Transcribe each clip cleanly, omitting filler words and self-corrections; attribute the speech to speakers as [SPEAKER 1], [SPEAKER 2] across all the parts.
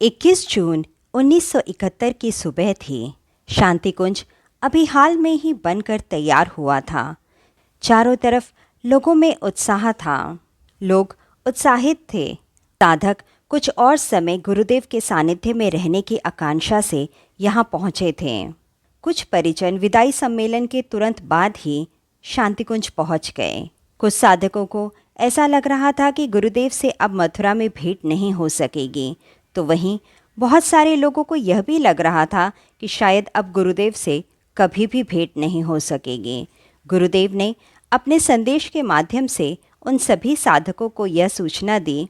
[SPEAKER 1] 21 जून 1971 की सुबह थी। शांतिकुंज अभी हाल में ही बनकर तैयार हुआ था। चारों तरफ लोगों में उत्साह था। लोग उत्साहित थे। साधक कुछ और समय गुरुदेव के सानिध्य में रहने की आकांक्षा से यहाँ पहुँचे थे। कुछ परिजन विदाई सम्मेलन के तुरंत बाद ही शांतिकुंज पहुँच गए। कुछ साधकों को ऐसा लग रहा था कि गुरुदेव से अब मथुरा में भेंट नहीं हो सकेगी, तो वहीं बहुत सारे लोगों को यह भी लग रहा था कि शायद अब गुरुदेव से कभी भी भेंट नहीं हो सकेगी। गुरुदेव ने अपने संदेश के माध्यम से उन सभी साधकों को यह सूचना दी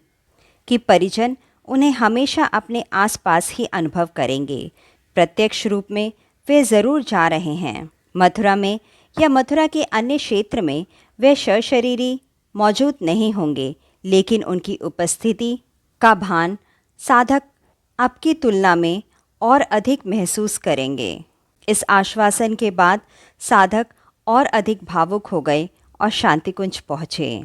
[SPEAKER 1] कि परिजन उन्हें हमेशा अपने आसपास ही अनुभव करेंगे। प्रत्यक्ष रूप में वे ज़रूर जा रहे हैं। मथुरा में या मथुरा के अन्य क्षेत्र में वे सशरीरी मौजूद नहीं होंगे, लेकिन उनकी उपस्थिति का भान साधक अब की तुलना में और अधिक महसूस करेंगे। इस आश्वासन के बाद साधक और अधिक भावुक हो गए और शांतिकुंज पहुँचे।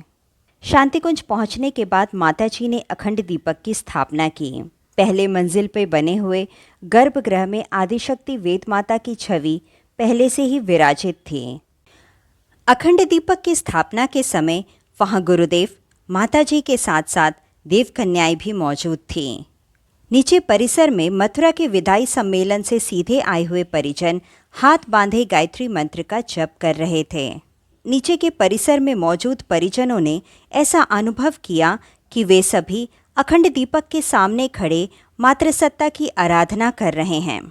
[SPEAKER 1] शांतिकुंज पहुँचने के बाद माताजी ने अखंड दीपक की स्थापना की। पहले मंजिल पर बने हुए गर्भगृह में आदिशक्ति वेद माता की छवि पहले से ही विराजित थी। अखंड दीपक की स्थापना के समय वहाँ गुरुदेव, माताजी के साथ साथ देवकन्याएं भी मौजूद थीं। नीचे परिसर में मथुरा के विदाई सम्मेलन से सीधे आए हुए परिजन हाथ बांधे गायत्री मंत्र का जप कर रहे थे। नीचे के परिसर में मौजूद परिजनों ने ऐसा अनुभव किया कि वे सभी अखंड दीपक के सामने खड़े मातृसत्ता की आराधना कर रहे हैं।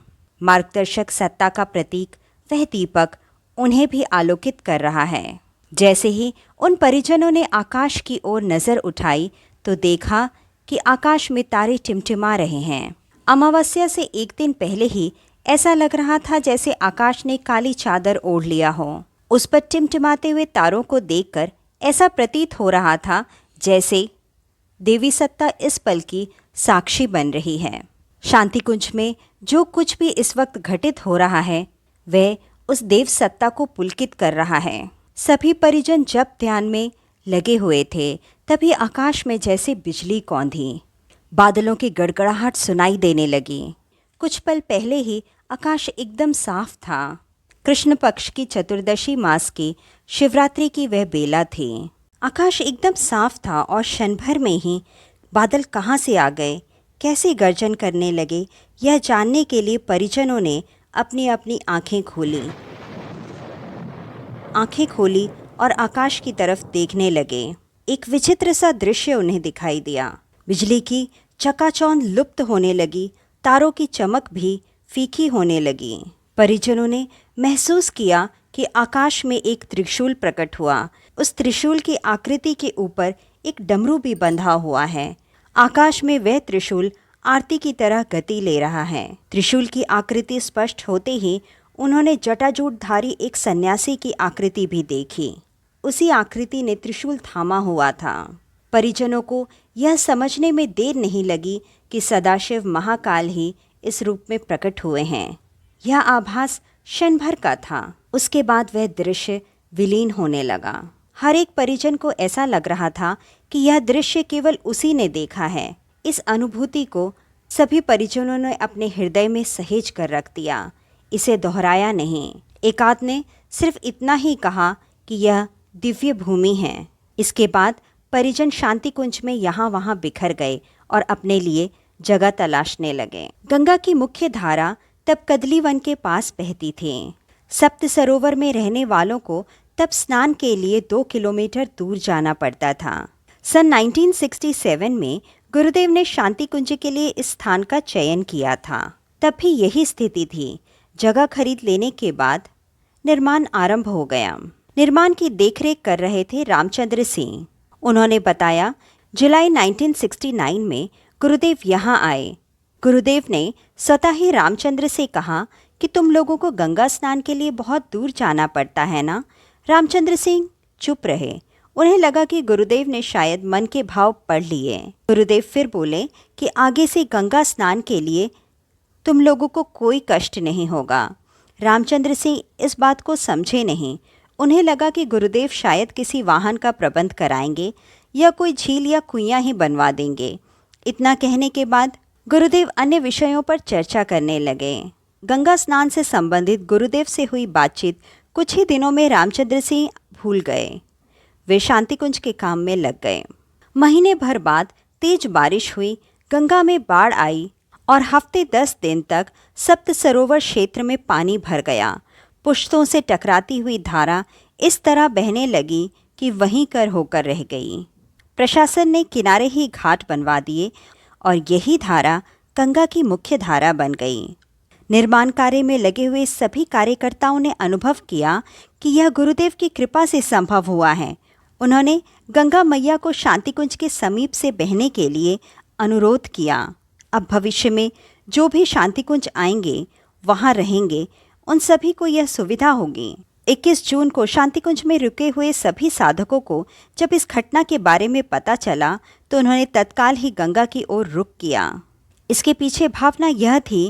[SPEAKER 1] मार्गदर्शक सत्ता का प्रतीक वह दीपक उन्हें भी आलोकित कर रहा है। जैसे ही उन परिजनों ने आकाश की ओर नज़र उठाई तो देखा कि आकाश में तारे टिमटिमा रहे हैं। अमावस्या से एक दिन पहले ही ऐसा लग रहा था जैसे आकाश ने काली चादर ओढ़ लिया हो। उस पर टिमटिमाते हुए तारों को देखकर ऐसा प्रतीत हो रहा था जैसे देवी सत्ता इस पल की साक्षी बन रही है। शांतिकुंज में जो कुछ भी इस वक्त घटित हो रहा है वह उस देव सत्ता को पुलकित कर रहा है। सभी परिजन जब ध्यान में लगे हुए थे तभी आकाश में जैसे बिजली कौंधी, बादलों की गड़गड़ाहट सुनाई देने लगी। कुछ पल पहले ही आकाश एकदम साफ था। कृष्ण पक्ष की चतुर्दशी मास की शिवरात्रि की वह बेला थी। आकाश एकदम साफ था और क्षण भर में ही बादल कहाँ से आ गए, कैसे गर्जन करने लगे, यह जानने के लिए परिजनों ने अपनी अपनी आंखें खोली और आकाश की तरफ देखने लगे। एक विचित्र सा दृश्य उन्हें दिखाई दिया। बिजली की चकाचौंध लुप्त होने लगी, तारों की चमक भी फीकी होने लगी। परिजनों ने महसूस किया कि आकाश में एक त्रिशूल प्रकट हुआ। उस त्रिशूल की आकृति के ऊपर एक डमरू भी बंधा हुआ है। आकाश में वह त्रिशूल आरती की तरह गति ले रहा है। त्रिशूल की आकृति स्पष्ट होते ही उन्होंने जटाजूटधारी एक सन्यासी की आकृति भी देखी। उसी आकृति ने त्रिशूल थामा हुआ था। परिजनों को यह समझने में देर नहीं लगी कि सदाशिव महाकाल ही इस रूप में प्रकट हुए हैं। यह आभास क्षण भर का था। उसके बाद वह दृश्य विलीन होने लगा। हर एक परिजन को ऐसा लग रहा था कि यह दृश्य केवल उसी ने देखा है। इस अनुभूति को सभी परिजनों ने अपने हृदय में सहेज कर रख दिया। इसे दोहराया नहीं। एकाध ने सिर्फ इतना ही कहा कि यह दिव्य भूमि है। इसके बाद परिजन शांतिकुंज में यहाँ वहाँ बिखर गए और अपने लिए जगह तलाशने लगे। गंगा की मुख्य धारा तब कदली वन के पास बहती थी। सप्त सरोवर में रहने वालों को तब स्नान के लिए 2 किलोमीटर दूर जाना पड़ता था। सन 1967 में गुरुदेव ने शांतिकुंज के लिए इस स्थान का चयन किया था। तब भी यही स्थिति थी। जगह खरीद लेने के बाद निर्माण आरंभ हो गया। निर्माण की देखरेख कर रहे थे रामचंद्र सिंह। उन्होंने बताया, जुलाई 1969 में गुरुदेव यहाँ आए। गुरुदेव ने स्वतः ही रामचंद्र से कहा कि तुम लोगों को गंगा स्नान के लिए बहुत दूर जाना पड़ता है ना। रामचंद्र सिंह चुप रहे। उन्हें लगा कि गुरुदेव ने शायद मन के भाव पढ़ लिए। गुरुदेव फिर बोले कि आगे से गंगा स्नान के लिए तुम लोगों को कोई कष्ट नहीं होगा। रामचंद्र सिंह इस बात को समझे नहीं। उन्हें लगा कि गुरुदेव शायद किसी वाहन का प्रबंध कराएंगे या कोई झील या कुइयाँ ही बनवा देंगे। इतना कहने के बाद गुरुदेव अन्य विषयों पर चर्चा करने लगे। गंगा स्नान से संबंधित गुरुदेव से हुई बातचीत कुछ ही दिनों में रामचंद्र सिंह भूल गए। वे शांति कुंज के काम में लग गए। महीने भर बाद तेज बारिश हुई, गंगा में बाढ़ आई और हफ्ते 10 दिन तक सप्त सरोवर क्षेत्र में पानी भर गया। पुश्तों से टकराती हुई धारा इस तरह बहने लगी कि वहीं कर होकर रह गई। प्रशासन ने किनारे ही घाट बनवा दिए और यही धारा गंगा की मुख्य धारा बन गई। निर्माण कार्य में लगे हुए सभी कार्यकर्ताओं ने अनुभव किया कि यह गुरुदेव की कृपा से संभव हुआ है। उन्होंने गंगा मैया को शांति कुंज के समीप से बहने के लिए अनुरोध किया। अब भविष्य में जो भी शांति कुंज आएंगे, वहां रहेंगे, उन सभी को यह सुविधा होगी। 21 जून को शांति कुंज में रुके हुए सभी साधकों को जब इस घटना के बारे में पता चला तो उन्होंने तत्काल ही गंगा की ओर रुख किया। इसके पीछे भावना यह थी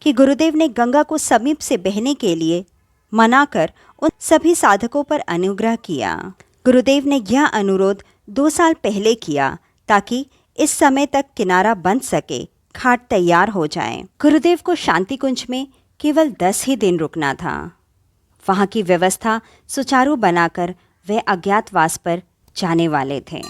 [SPEAKER 1] कि गुरुदेव ने गंगा को समीप से बहने के लिए मनाकर उन सभी साधकों पर अनुग्रह किया। गुरुदेव ने यह अनुरोध 2 साल पहले किया ताकि इस समय तक किनारा बन सके, घाट तैयार हो जाए। गुरुदेव को शांति कुंज में केवल 10 ही दिन रुकना था। वहाँ की व्यवस्था सुचारू बनाकर वे अज्ञातवास पर जाने वाले थे।